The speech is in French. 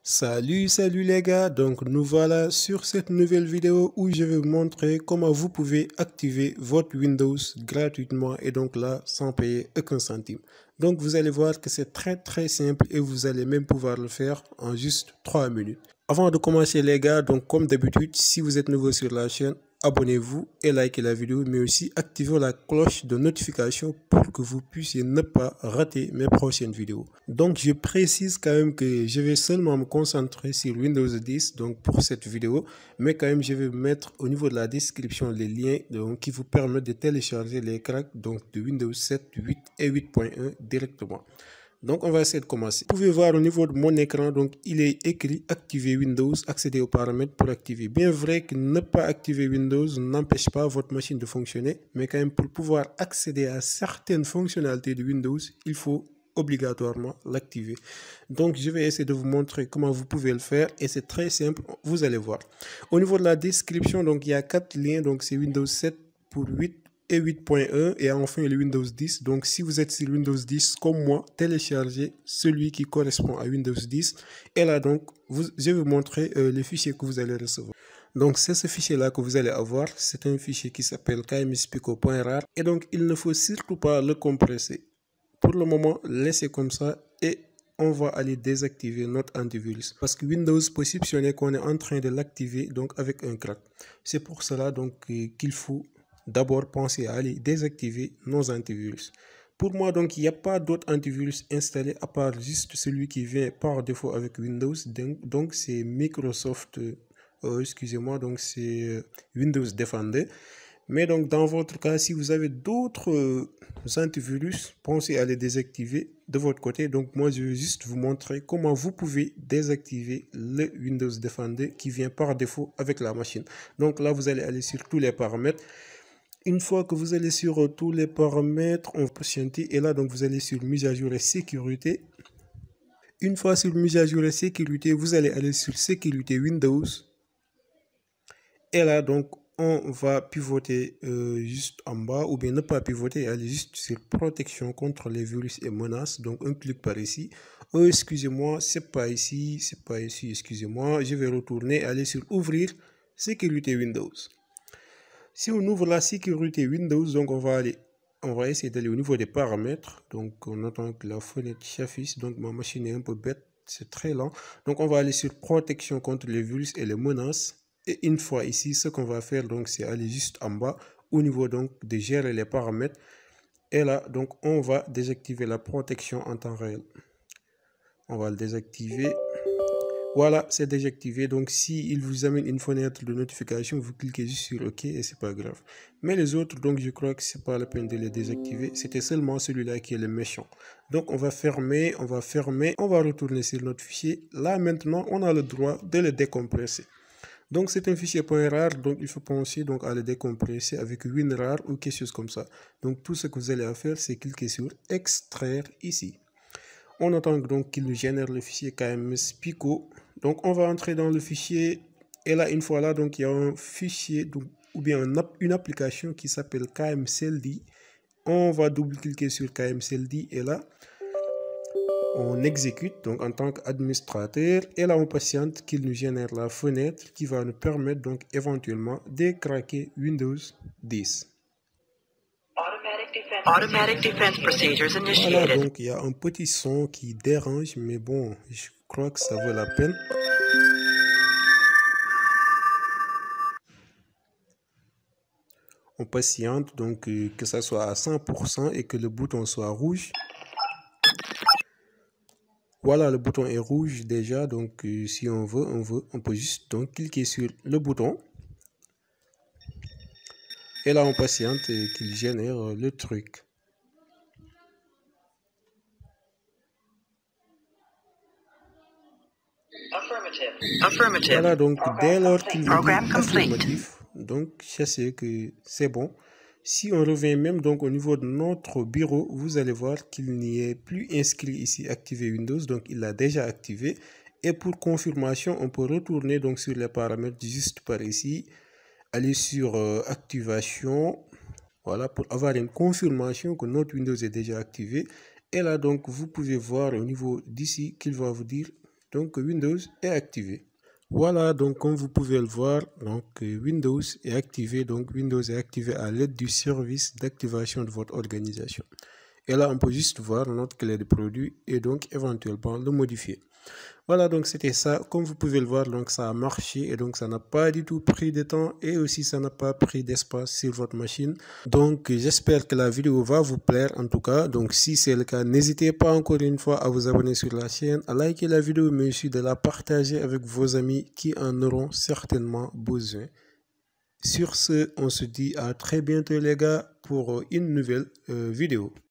Salut les gars, donc nous voilà sur cette nouvelle vidéo où je vais vous montrer comment vous pouvez activer votre Windows gratuitement et donc là sans payer aucun centime. Donc vous allez voir que c'est très simple et vous allez même pouvoir le faire en juste 3 minutes. Avant de commencer les gars, donc comme d'habitude, si vous êtes nouveau sur la chaîne, abonnez-vous et likez la vidéo, mais aussi activez la cloche de notification pour que vous puissiez ne pas rater mes prochaines vidéos. Donc je précise quand même que je vais seulement me concentrer sur Windows 10 donc pour cette vidéo, mais quand même je vais mettre au niveau de la description les liens donc, qui vous permettent de télécharger les cracks donc de Windows 7, 8 et 8.1 directement. Donc on va essayer de commencer. Vous pouvez voir au niveau de mon écran, donc il est écrit activer Windows, accéder aux paramètres pour activer. Bien vrai que ne pas activer Windows n'empêche pas votre machine de fonctionner, mais quand même pour pouvoir accéder à certaines fonctionnalités de Windows, il faut obligatoirement l'activer. Donc je vais essayer de vous montrer comment vous pouvez le faire et c'est très simple, vous allez voir. Au niveau de la description, donc il y a 4 liens, donc c'est Windows 7 pour 8 et 8.1 et enfin le Windows 10. Donc si vous êtes sur Windows 10 comme moi, téléchargez celui qui correspond à Windows 10 et là donc je vais vous montrer les fichiers que vous allez recevoir. Donc c'est ce fichier là que vous allez avoir, c'est un fichier qui s'appelle kmspico.rar et donc il ne faut surtout pas le compresser. Pour le moment, laissez comme ça et on va aller désactiver notre antivirus parce que Windows peut soupçonner qu'on est en train de l'activer donc avec un crack. C'est pour cela donc qu'il faut d'abord penser à aller désactiver nos antivirus. Pour moi donc il n'y a pas d'autre antivirus installé à part juste celui qui vient par défaut avec Windows. Donc c'est Microsoft, excusez-moi, donc c'est Windows Defender. Mais donc dans votre cas, si vous avez d'autres antivirus, pensez à les désactiver de votre côté. Donc moi je vais juste vous montrer comment vous pouvez désactiver le Windows Defender qui vient par défaut avec la machine. Donc là vous allez aller sur tous les paramètres. Une fois que vous allez sur tous les paramètres, on va patienter et là donc vous allez sur mise à jour et sécurité. Une fois sur mise à jour et sécurité, vous allez aller sur sécurité Windows. Et là donc on va pivoter juste en bas ou bien ne pas pivoter, aller juste sur protection contre les virus et menaces. Donc un clic par ici. Excusez-moi, c'est pas ici, excusez-moi. Je vais retourner, aller sur ouvrir sécurité Windows. Si on ouvre la sécurité Windows, donc on va essayer d'aller au niveau des paramètres. Donc on attend que la fenêtre s'affiche. Donc ma machine est un peu bête, c'est très lent. Donc on va aller sur protection contre les virus et les menaces. Et une fois ici, ce qu'on va faire donc c'est aller juste en bas au niveau donc de gérer les paramètres. Et là donc on va désactiver la protection en temps réel. On va le désactiver. Voilà, c'est désactivé. Donc, s'il vous amène une fenêtre de notification, vous cliquez juste sur OK et c'est pas grave. Mais les autres, donc, je crois que c'est pas la peine de les désactiver. C'était seulement celui-là qui est le méchant. Donc, on va fermer, on va retourner sur notre fichier. Là, maintenant, on a le droit de le décompresser. Donc, c'est un fichier .rar, donc il faut penser donc à le décompresser avec WinRAR ou quelque chose comme ça. Donc, tout ce que vous allez faire, c'est cliquer sur extraire ici. On attend donc qu'il nous génère le fichier kmspico. Donc on va entrer dans le fichier et là une fois là donc il y a un fichier donc, ou bien une application qui s'appelle KMCLD. On va double-cliquer sur KMCLD et là on exécute donc en tant qu'administrateur et là on patiente qu'il nous génère la fenêtre qui va nous permettre donc éventuellement de craquer Windows 10. Automatic defense procedures initiated. Voilà, donc il y a un petit son qui dérange, mais bon, je crois que ça vaut la peine. On patiente donc que ça soit à 100% et que le bouton soit rouge. Voilà, le bouton est rouge déjà, donc si on veut, on peut juste donc cliquer sur le bouton. Et là, on patiente qu'il génère le truc. Affirmative. Voilà, donc dès lors qu'il vous dit affirmatif, donc sachez que c'est bon. Si on revient même donc au niveau de notre bureau, vous allez voir qu'il n'y est plus inscrit ici activer Windows, donc il l'a déjà activé. Et pour confirmation, on peut retourner donc sur les paramètres juste par ici, aller sur activation, voilà, pour avoir une confirmation que notre Windows est déjà activé. Et là donc vous pouvez voir au niveau d'ici qu'il va vous dire donc Windows est activé. Voilà, donc comme vous pouvez le voir, donc Windows est activé. Donc Windows est activé à l'aide du service d'activation de votre organisation. Et là, on peut juste voir notre clé de produit et donc éventuellement le modifier. Voilà, donc c'était ça. Comme vous pouvez le voir, donc ça a marché et donc ça n'a pas du tout pris de temps et aussi ça n'a pas pris d'espace sur votre machine. Donc j'espère que la vidéo va vous plaire en tout cas. Donc si c'est le cas, n'hésitez pas encore une fois à vous abonner sur la chaîne, à liker la vidéo mais aussi de la partager avec vos amis qui en auront certainement besoin. Sur ce, on se dit à très bientôt les gars pour une nouvelle vidéo.